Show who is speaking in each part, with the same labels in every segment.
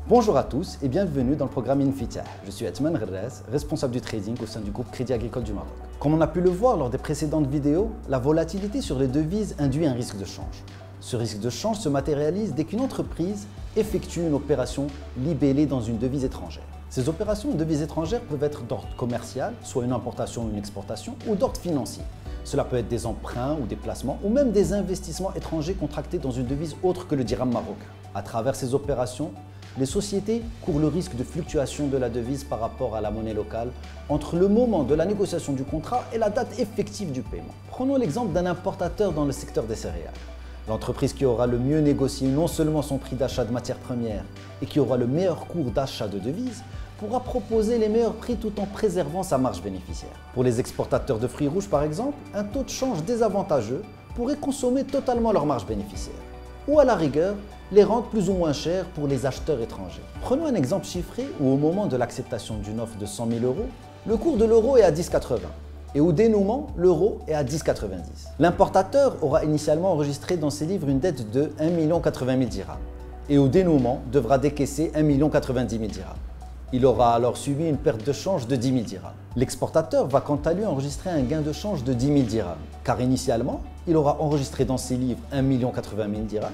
Speaker 1: Bonjour à tous et bienvenue dans le programme Infitah. Je suis Atman Gherres, responsable du trading au sein du groupe Crédit Agricole du Maroc. Comme on a pu le voir lors des précédentes vidéos, la volatilité sur les devises induit un risque de change. Ce risque de change se matérialise dès qu'une entreprise effectue une opération libellée dans une devise étrangère. Ces opérations en devises étrangères peuvent être d'ordre commercial, soit une importation ou une exportation, ou d'ordre financier. Cela peut être des emprunts ou des placements, ou même des investissements étrangers contractés dans une devise autre que le dirham marocain. À travers ces opérations, les sociétés courent le risque de fluctuation de la devise par rapport à la monnaie locale entre le moment de la négociation du contrat et la date effective du paiement. Prenons l'exemple d'un importateur dans le secteur des céréales. L'entreprise qui aura le mieux négocié non seulement son prix d'achat de matières premières et qui aura le meilleur cours d'achat de devises pourra proposer les meilleurs prix tout en préservant sa marge bénéficiaire. Pour les exportateurs de fruits rouges par exemple, un taux de change désavantageux pourrait consommer totalement leur marge bénéficiaire. Ou à la rigueur, les rendre plus ou moins chères pour les acheteurs étrangers. Prenons un exemple chiffré où au moment de l'acceptation d'une offre de 100 000 €, le cours de l'euro est à 10,80 et au dénouement, l'euro est à 10,90. L'importateur aura initialement enregistré dans ses livres une dette de 1 080 000 dirhams et au dénouement devra décaisser 1 090 000 dirhams. Il aura alors subi une perte de change de 10 000 dirhams. L'exportateur va quant à lui enregistrer un gain de change de 10 000 dirhams, car initialement, il aura enregistré dans ses livres 1 080 000 dirhams.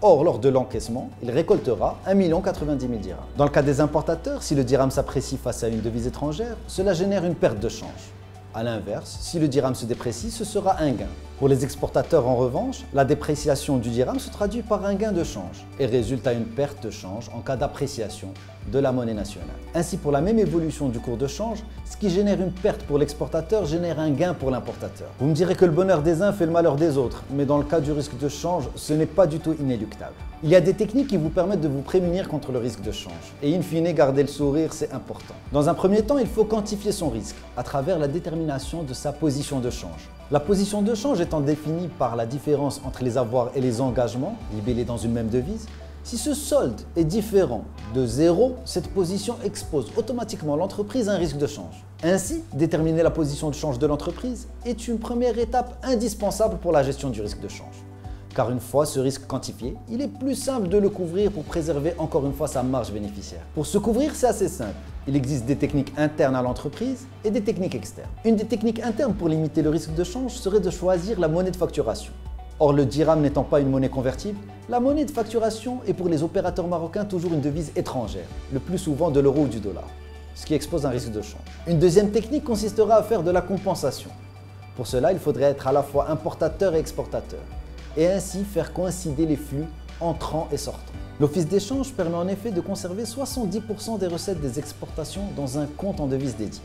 Speaker 1: Or, lors de l'encaissement, il récoltera 1 090 000 dirhams. Dans le cas des importateurs, si le dirham s'apprécie face à une devise étrangère, cela génère une perte de change. A l'inverse, si le dirham se déprécie, ce sera un gain. Pour les exportateurs en revanche, la dépréciation du dirham se traduit par un gain de change et résulte à une perte de change en cas d'appréciation de la monnaie nationale. Ainsi, pour la même évolution du cours de change, ce qui génère une perte pour l'exportateur génère un gain pour l'importateur. Vous me direz que le bonheur des uns fait le malheur des autres, mais dans le cas du risque de change, ce n'est pas du tout inéluctable. Il y a des techniques qui vous permettent de vous prémunir contre le risque de change. Et in fine, garder le sourire, c'est important. Dans un premier temps, il faut quantifier son risque à travers la détermination de sa position de change. La position de change étant définie par la différence entre les avoirs et les engagements, libellés dans une même devise, si ce solde est différent de 0, cette position expose automatiquement l'entreprise à un risque de change. Ainsi, déterminer la position de change de l'entreprise est une première étape indispensable pour la gestion du risque de change. Car une fois ce risque quantifié, il est plus simple de le couvrir pour préserver encore une fois sa marge bénéficiaire. Pour se couvrir, c'est assez simple. Il existe des techniques internes à l'entreprise et des techniques externes. Une des techniques internes pour limiter le risque de change serait de choisir la monnaie de facturation. Or, le dirham n'étant pas une monnaie convertible, la monnaie de facturation est pour les opérateurs marocains toujours une devise étrangère, le plus souvent de l'euro ou du dollar, ce qui expose un risque de change. Une deuxième technique consistera à faire de la compensation. Pour cela, il faudrait être à la fois importateur et exportateur, et ainsi faire coïncider les flux entrants et sortants. L'office d'échange permet en effet de conserver 70% des recettes des exportations dans un compte en devise dédié.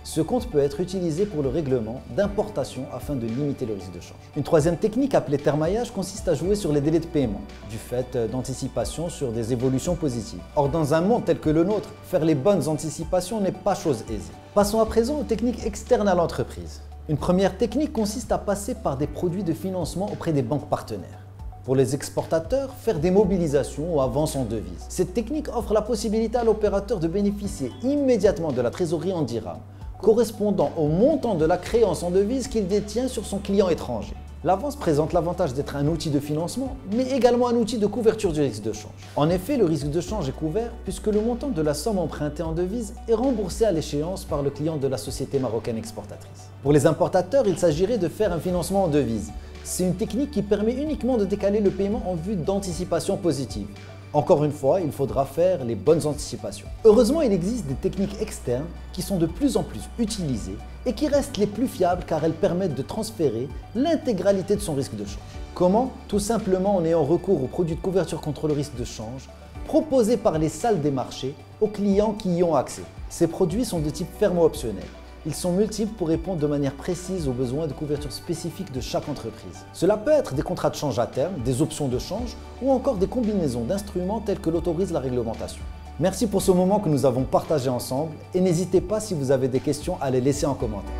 Speaker 1: Ce compte peut être utilisé pour le règlement d'importation afin de limiter le risque de change. Une troisième technique appelée termaillage consiste à jouer sur les délais de paiement, du fait d'anticipation sur des évolutions positives. Or, dans un monde tel que le nôtre, faire les bonnes anticipations n'est pas chose aisée. Passons à présent aux techniques externes à l'entreprise. Une première technique consiste à passer par des produits de financement auprès des banques partenaires. Pour les exportateurs, faire des mobilisations ou avances en devises. Cette technique offre la possibilité à l'opérateur de bénéficier immédiatement de la trésorerie en dirham, correspondant au montant de la créance en devise qu'il détient sur son client étranger. L'avance présente l'avantage d'être un outil de financement, mais également un outil de couverture du risque de change. En effet, le risque de change est couvert puisque le montant de la somme empruntée en devise est remboursé à l'échéance par le client de la société marocaine exportatrice. Pour les importateurs, il s'agirait de faire un financement en devise. C'est une technique qui permet uniquement de décaler le paiement en vue d'anticipation positive. Encore une fois, il faudra faire les bonnes anticipations. Heureusement, il existe des techniques externes qui sont de plus en plus utilisées et qui restent les plus fiables car elles permettent de transférer l'intégralité de son risque de change. Comment? Tout simplement en ayant recours aux produits de couverture contre le risque de change proposés par les salles des marchés aux clients qui y ont accès. Ces produits sont de type fermo-optionnel. Ils sont multiples pour répondre de manière précise aux besoins de couverture spécifiques de chaque entreprise. Cela peut être des contrats de change à terme, des options de change ou encore des combinaisons d'instruments tels que l'autorise la réglementation. Merci pour ce moment que nous avons partagé ensemble et n'hésitez pas si vous avez des questions à les laisser en commentaire.